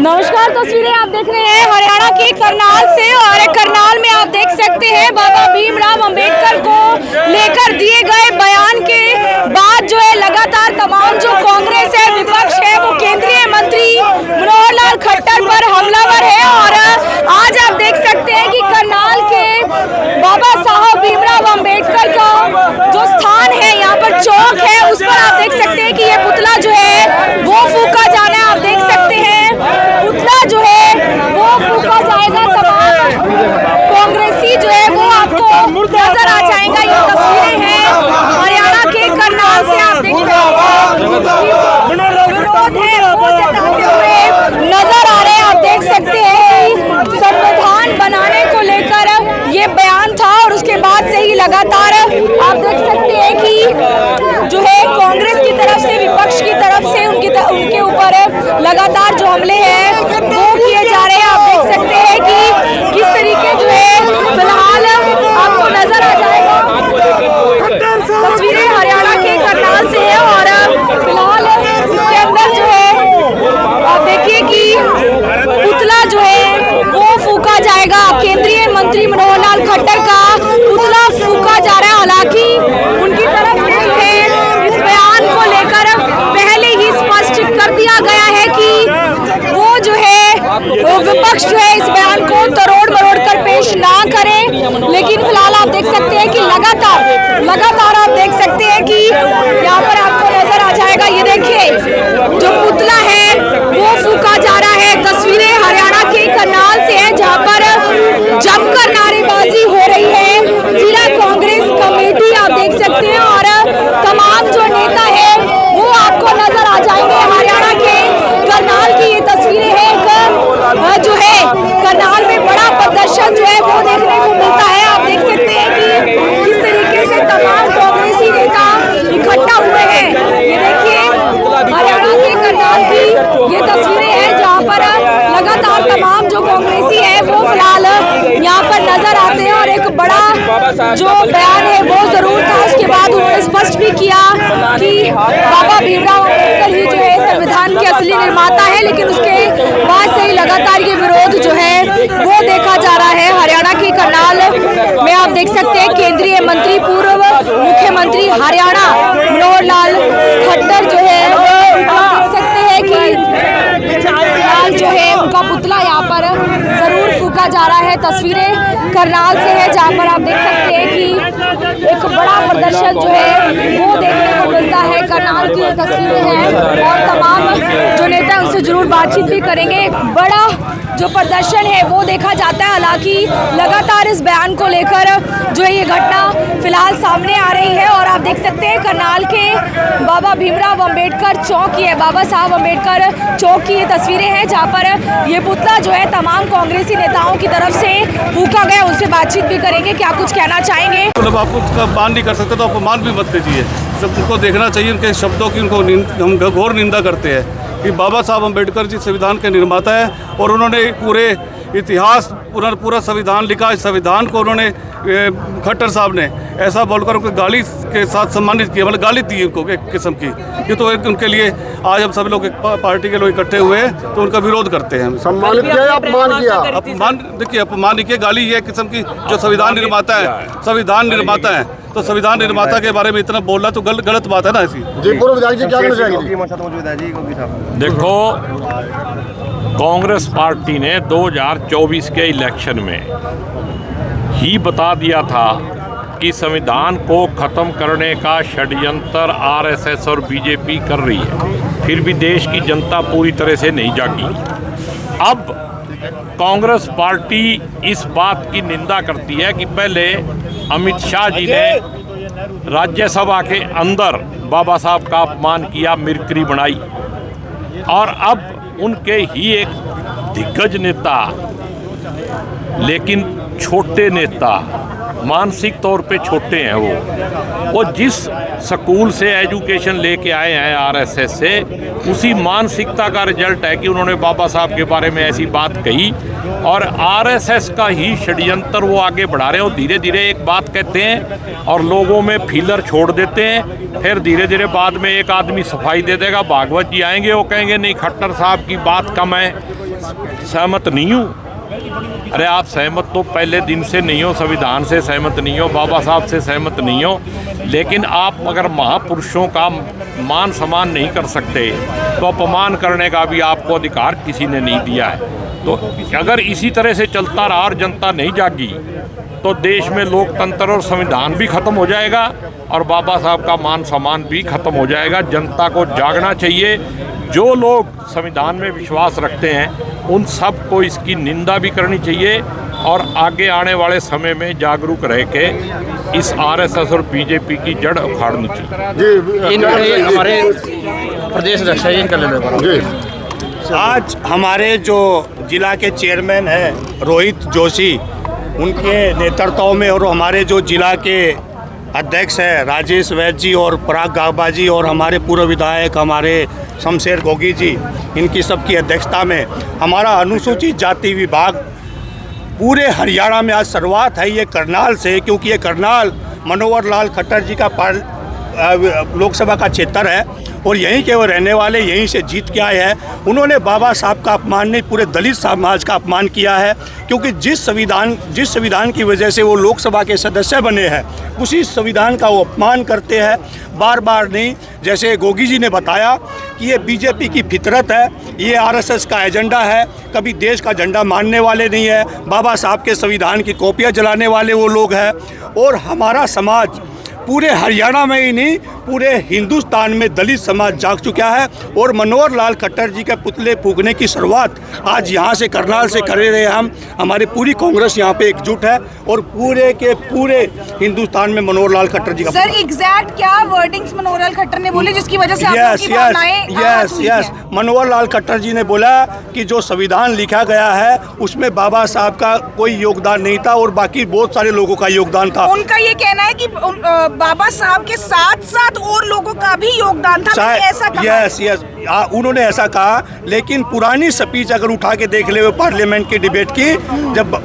नमस्कार, तस्वीरें आप देख रहे हैं हरियाणा के करनाल से। और करनाल में आप देख सकते हैं बाबा भीमराव अंबेडकर को लेकर दिए गए बयान के बाद जो है लगातार तमाम जो कांग्रेस है, विपक्ष है, वो केंद्रीय मंत्री मनोहर लाल खट्टर पर हमलावर है। और आज आप देख सकते हैं कि करनाल के बाबा साहब भीमराव अंबेडकर का जो स्थान है, यहाँ पर चौक है, उस पर आप देख सकते हैं कि ये पुतला जो है वो फूका जाना है। आप देख सकते हैं पुतला जो है वो फूका जाएगा। तमाम कांग्रेसी जो है वो आपको नजर आ जाएगा। ये तस्वीरें हैं हरियाणा के करनाल से। आप देख सकते हैं विरोध है वो जताते हुए नजर आ रहे हैं। आप देख सकते हैं संविधान बनाने को लेकर ये बयान था और उसके बाद से ही लगातार आप देख सकते हैं कि जो है कांग्रेस की तरफ से, विपक्ष की तरफ से उनके ऊपर लगातार जो हमले हैं वो किए जा रहे हैं। आप देख सकते हैं कि किस तरीके जो है फिलहाल आपको नजर आ जाएगा। तस्वीरें हरियाणा के करनाल से है और फिलहाल इसके अंदर जो है आप देखिए कि पुतला जो है वो फूका जाएगा। केंद्रीय मंत्री मनोहर लाल खट्टर का पुतला फूका जा रहा है। हालांकि उनकी तरफ से जो है इस बयान को लेकर पहले ही स्पष्ट कर दिया गया है कि वो जो है विपक्ष जो है इस बयान को तरोड़ मरोड़ कर पेश ना करें। लेकिन फिलहाल आप देख सकते हैं कि लगातार आप देख सकते हैं कि यहाँ पर आपको नजर आ जाएगा। ये देखिए जो पुतला है वो फूका जा रहा है। तस्वीरें हरियाणा के करनाल से है जहाँ पर जमकर नारेबाजी हो रही है। जिला कांग्रेस कमेटी आप देख सकते हैं और तमाम जो नेता है वो आपको नजर आ जाएंगे। हरियाणा के करनाल की ये तस्वीरें हैं। जो है करनाल में बड़ा प्रदर्शन जो है वो देखने को मिलता है। आप देख सकते हैं कि किस तरीके से तमाम कांग्रेसी नेता इकट्ठा हुए हैं। ये देखिए हरियाणा के करनाल की ये तस्वीरें हैं जहाँ पर लगातार तमाम जो कांग्रेसी है वो फिलहाल यहाँ पर नजर आते हैं। और एक बड़ा जो बयान है वो जरूर था, उसके बाद उन्होंने स्पष्ट भी किया कि बाबा भीमराव अंबेडकर ही जो है संविधान के असली निर्माता है। लेकिन उसके बाद से ही लगातार ये विरोध जो है वो देखा जा रहा है। हरियाणा के करनाल में आप देख सकते हैं केंद्रीय मंत्री, पूर्व मुख्यमंत्री हरियाणा मनोहर लाल खट्टर जो है आप देख सकते हैं कि फिलहाल जो है उनका पुतला यहाँ पर जरूर फूका जा रहा है। तस्वीरें करनाल से है जहाँ पर आप देख सकते हैं कि एक बड़ा प्रदर्शन जो है वो देखने को मिलता है। करनाल की तस्वीरें हैं और तमाम जो नेता उनसे जरूर बातचीत भी करेंगे। एक बड़ा जो प्रदर्शन है वो देखा जाता है। हालांकि लगातार इस बयान को लेकर जो है ये घटना फिलहाल सामने आ रही है। और आप देख सकते हैं करनाल के बाबा भीमराव अंबेडकर चौक की है, बाबा साहब अंबेडकर चौक की ये तस्वीरें हैं जहाँ पर ये पुतला जो है तमाम कांग्रेसी नेताओं की तरफ से फूका गया। उनसे बातचीत भी करेंगे। क्या कुछ कहना चाहेंगे? मतलब आप उसका मान नहीं कर सकते तो अपमान भी मत कीजिए। सबको देखना चाहिए उनके शब्दों की। उनको हम घोर निंदा करते हैं कि बाबा साहब अंबेडकर जी संविधान के निर्माता है और उन्होंने पूरे इतिहास पूरा संविधान लिखा। इस संविधान को उन्होंने खट्टर साहब ने ऐसा बोलकर उनको गाली के साथ सम्मानित किया, मतलब गाली दी उनको एक किस्म की। ये तो एक उनके लिए आज हम सब लोग एक पार्टी के लोग इकट्ठे हुए हैं तो उनका विरोध करते हैं। सम्मानित किया या अपमान किया? अपमान, देखिए अपमान नहीं किया, गाली है किस्म की। जो संविधान निर्माता है तो संविधान निर्माता के बारे में इतना बोलना तो गलत बात है ना ऐसी। जी पूर्व विधायक जी क्या कहना चाहेंगे? देखो, कांग्रेस पार्टी ने 2024 के इलेक्शन में ही बता दिया था कि संविधान को खत्म करने का षड्यंत्र आरएसएस और बीजेपी कर रही है। फिर भी देश की जनता पूरी तरह से नहीं जागी। अब कांग्रेस पार्टी इस बात की निंदा करती है कि पहले अमित शाह जी ने राज्यसभा के अंदर बाबा साहब का अपमान किया, मिरकरी बनाई, और अब उनके ही एक दिग्गज नेता लेकिन छोटे नेता मानसिक तौर पे छोटे हैं वो जिस स्कूल से एजुकेशन लेके आए हैं आरएसएस से, उसी मानसिकता का रिजल्ट है कि उन्होंने बाबा साहब के बारे में ऐसी बात कही और आरएसएस का ही षड्यंत्र वो आगे बढ़ा रहे हो। धीरे धीरे एक बात कहते हैं और लोगों में फीलर छोड़ देते हैं, फिर धीरे धीरे बाद में एक आदमी सफाई दे देगा। भागवत जी आएंगे, वो कहेंगे नहीं खट्टर साहब की बात कम है, सहमत नहीं हूँ। अरे आप सहमत तो पहले दिन से नहीं हो, संविधान से सहमत नहीं हो, बाबा साहब से सहमत नहीं हो, लेकिन आप अगर महापुरुषों का मान सम्मान नहीं कर सकते तो अपमान करने का भी आपको अधिकार किसी ने नहीं दिया है। तो अगर इसी तरह से चलता रहा और जनता नहीं जागी तो देश में लोकतंत्र और संविधान भी ख़त्म हो जाएगा और बाबा साहब का मान सम्मान भी ख़त्म हो जाएगा। जनता को जागना चाहिए। जो लोग संविधान में विश्वास रखते हैं उन सब को इसकी निंदा भी करनी चाहिए और आगे आने वाले समय में जागरूक रह के इस आरएसएस और बीजेपी की जड़ उखाड़नी चाहिए। हमारे प्रदेश अध्यक्ष इनका ले लो। आज हमारे जो जिला के चेयरमैन हैं रोहित जोशी, उनके नेतृत्व में और हमारे जो जिला के अध्यक्ष हैं राजेश वैद्य जी और पराग गाबा जी और हमारे पूर्व विधायक हमारे शमशेर गोगी जी, इनकी सबकी अध्यक्षता में हमारा अनुसूचित जाति विभाग पूरे हरियाणा में आज शुरुआत है ये करनाल से, क्योंकि ये करनाल मनोहर लाल खट्टर जी का लोकसभा का क्षेत्र है और यहीं के वो रहने वाले, यहीं से जीत के आए हैं। उन्होंने बाबा साहब का अपमान नहीं, पूरे दलित समाज का अपमान किया है, क्योंकि जिस संविधान की वजह से वो लोकसभा के सदस्य बने हैं उसी संविधान का वो अपमान करते हैं बार बार। नहीं, जैसे गोगी जी ने बताया कि ये बीजेपी की फितरत है, ये आरएसएस का एजेंडा है, कभी देश का झंडा मानने वाले नहीं है, बाबा साहब के संविधान की कॉपियाँ जलाने वाले वो लोग हैं। और हमारा समाज पूरे हरियाणा में ही नहीं पूरे हिंदुस्तान में दलित समाज जाग चुका है और मनोहर लाल खट्टर जी के पुतले फूकने की शुरुआत आज यहाँ से करनाल से कर रहे हैं हम। हमारी पूरी कांग्रेस यहाँ पे एकजुट है और पूरे के पूरे हिंदुस्तान में मनोहर लाल खट्टर जी का। सर एग्जैक्ट क्या वर्डिंग्स मनोहर लाल खट्टर ने बोले जिसकी वजह से आप लोगों की भावनाएं यस मनोहर लाल खट्टर जी ने बोला कि जो संविधान लिखा गया है उसमें बाबा साहब का कोई योगदान नहीं था और बाकी बहुत सारे लोगों का योगदान था। उनका ये कहना है कि बाबा साहब के साथ साथ और लोगों का भी योगदान था, ऐसा कहा। यस उन्होंने ऐसा कहा, लेकिन पुरानी स्पीच अगर उठा के देख ले पार्लियामेंट की डिबेट की, जब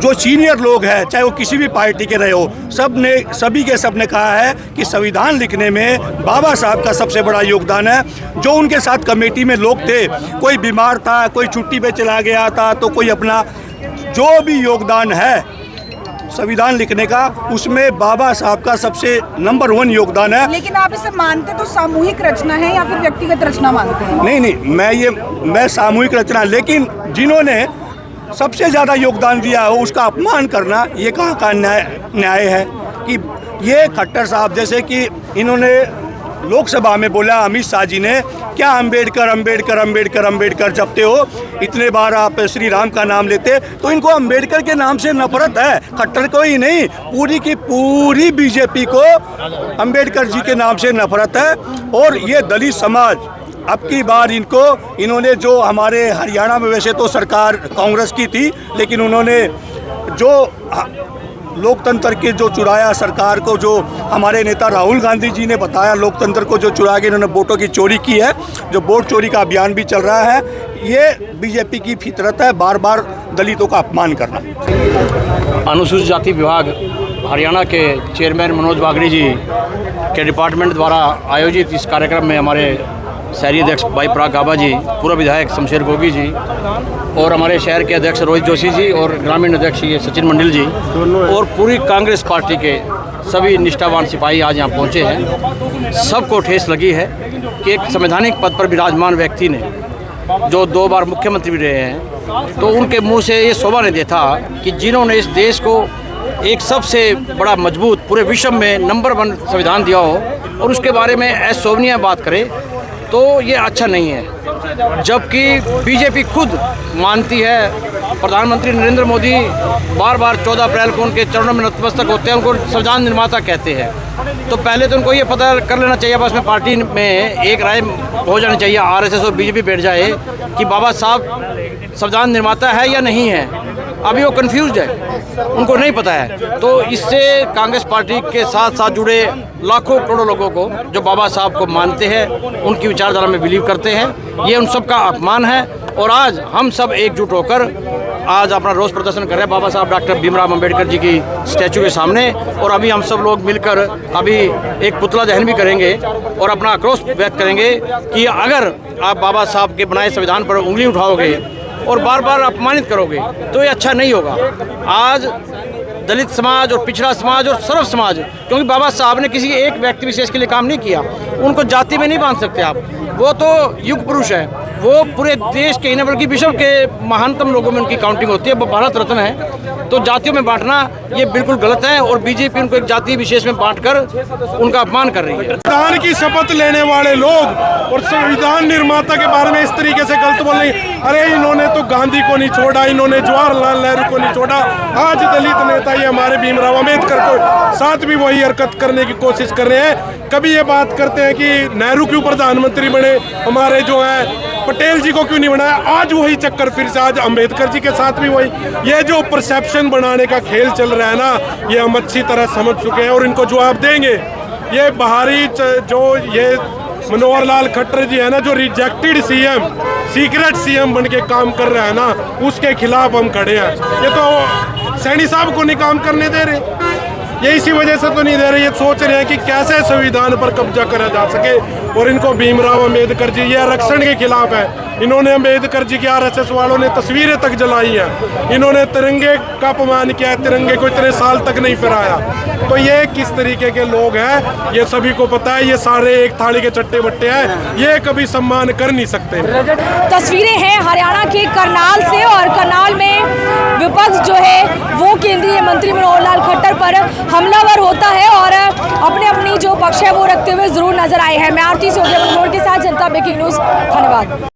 जो सीनियर लोग हैं चाहे वो किसी भी पार्टी के रहे हो, सभी ने कहा है कि संविधान लिखने में बाबा साहब का सबसे बड़ा योगदान है। जो उनके साथ कमेटी में लोग थे, कोई बीमार था, कोई छुट्टी पे चला गया था, तो कोई अपना जो भी योगदान है संविधान लिखने का, उसमें बाबा साहब का सबसे नंबर 1 योगदान है। लेकिन आप इसे मानते तो सामूहिक रचना है या फिर व्यक्तिगत रचना मानते हैं? नहीं, मैं सामूहिक रचना, लेकिन जिन्होंने सबसे ज़्यादा योगदान दिया हो उसका अपमान करना ये कहाँ का न्याय है? कि ये खट्टर साहब, जैसे कि इन्होंने लोकसभा में बोला अमित शाह जी ने, क्या अंबेडकर जपते हो, इतने बार आप श्री राम का नाम लेते, तो इनको अंबेडकर के नाम से नफरत है, खट्टर को ही नहीं पूरी की पूरी बीजेपी को अंबेडकर जी के नाम से नफरत है। और ये दलित समाज अब की बार इन्होंने जो हमारे हरियाणा में वैसे तो सरकार कांग्रेस की थी, लेकिन उन्होंने जो लोकतंत्र के जो चुराया सरकार को, जो हमारे नेता राहुल गांधी जी ने बताया लोकतंत्र को जो चुरा के इन्होंने वोटों की चोरी की है, जो वोट चोरी का अभियान भी चल रहा है, ये बीजेपी की फितरत है, बार बार दलितों का अपमान करना। अनुसूचित जाति विभाग हरियाणा के चेयरमैन मनोज बागड़ी जी के डिपार्टमेंट द्वारा आयोजित इस कार्यक्रम में हमारे शहरी अध्यक्ष भाई पराग गाबा जी, पूर्व विधायक शमशेर गोगी जी और हमारे शहर के अध्यक्ष रोहित जोशी जी और ग्रामीण अध्यक्ष ये सचिन मंडल जी और पूरी कांग्रेस पार्टी के सभी निष्ठावान सिपाही आज यहाँ पहुँचे हैं। सबको ठेस लगी है कि एक संवैधानिक पद पर विराजमान व्यक्ति ने, जो 2 बार मुख्यमंत्री भी रहे हैं, तो उनके मुंह से ये शोभा नहीं देता कि जिन्होंने इस देश को एक सबसे बड़ा मजबूत पूरे विश्व में नंबर 1 संविधान दिया हो और उसके बारे में अशोभनीय बात करे, तो ये अच्छा नहीं है। जबकि बीजेपी खुद मानती है, प्रधानमंत्री नरेंद्र मोदी बार बार 14 अप्रैल को उनके चरणों में नतमस्तक होते हैं, उनको संविधान निर्माता कहते हैं। तो पहले तो उनको ये पता कर लेना चाहिए, बस में पार्टी में एक राय हो जानी चाहिए, आरएसएस और बीजेपी बैठ जाए कि बाबा साहब संविधान निर्माता है या नहीं है। अभी वो कंफ्यूज है, उनको नहीं पता है। तो इससे कांग्रेस पार्टी के साथ साथ जुड़े लाखों करोड़ों लोगों को जो बाबा साहब को मानते हैं, उनकी विचारधारा में बिलीव करते हैं, ये उन सब का अपमान है। और आज हम सब एकजुट होकर आज अपना रोष प्रदर्शन कर रहे हैं बाबा साहब डॉक्टर भीमराव अंबेडकर जी की स्टैचू के सामने। और अभी हम सब लोग मिलकर अभी एक पुतला दहन भी करेंगे और अपना आक्रोश व्यक्त करेंगे कि अगर आप बाबा साहब के बनाए संविधान पर उंगली उठाओगे और बार बार अपमानित करोगे तो ये अच्छा नहीं होगा। आज दलित समाज और पिछड़ा समाज और सर्व समाज, क्योंकि बाबा साहब ने किसी एक व्यक्ति विशेष के लिए काम नहीं किया, उनको जाति में नहीं बांध सकते आप। वो तो युग पुरुष है, वो पूरे देश के न बल्कि विश्व के महानतम लोगों में उनकी काउंटिंग होती है, वो भारत रत्न है। तो जातियों में बांटना ये बिल्कुल गलत है और बीजेपी उनको एक जाति विशेष में बांटकर उनका अपमान कर रही है। संविधान की शपथ लेने वाले लोग और संविधान निर्माता के बारे में इस तरीके से गलत बोल रहे हैं। अरे इन्होंने तो गांधी को नहीं छोड़ा, इन्होंने जवाहरलाल नेहरू को नहीं छोड़ा, आज दलित नेता ये हमारे भीमराव अम्बेडकर को साथ भी वही हरकत करने की कोशिश कर रहे हैं। कभी ये बात करते हैं कि नेहरू क्यों प्रधानमंत्री बने, हमारे जो है पटेल जी को क्यों नहीं बनाया, आज वही चक्कर फिर से, आज अंबेडकर जी के साथ भी वही। ये जो परसेप्शन बनाने का खेल चल रहा है ना, ये हम अच्छी तरह समझ चुके हैं और इनको जवाब देंगे। ये बाहरी जो ये मनोहर लाल खट्टर जी है ना, जो रिजेक्टेड सीएम, सीक्रेट सीएम बन के काम कर रहा है ना, उसके खिलाफ हम खड़े हैं। ये तो सैनी साहब को नहीं काम करने दे रहे, ये इसी वजह से तो नहीं दे रहे, ये सोच रहे हैं कि कैसे संविधान पर कब्जा करा जा सके। और इनको भीमराव अंबेडकर जी ये आरक्षण के खिलाफ है। इन्होंने अंबेडकर जी की आरएसएस वालों ने तस्वीरें तक जलाई हैं, इन्होंने तिरंगे का अपमान किया है, तिरंगे को इतने साल तक नहीं फहराया। तो ये किस तरीके के लोग हैं ये सभी को पता है। ये सारे एक थाली के चट्टे बट्टे हैं, ये कभी सम्मान कर नहीं सकते। तस्वीरें हैं हरियाणा के करनाल से और करनाल में विपक्ष जो है वो केंद्रीय मंत्री मनोहर लाल खट्टर पर हमलावर होता है और अपने अपनी जो पक्ष है वो रखते हुए जरूर नजर आए हैं। मैं आरती सोगिया के साथ जनता ब्रेकिंग न्यूज़, धन्यवाद।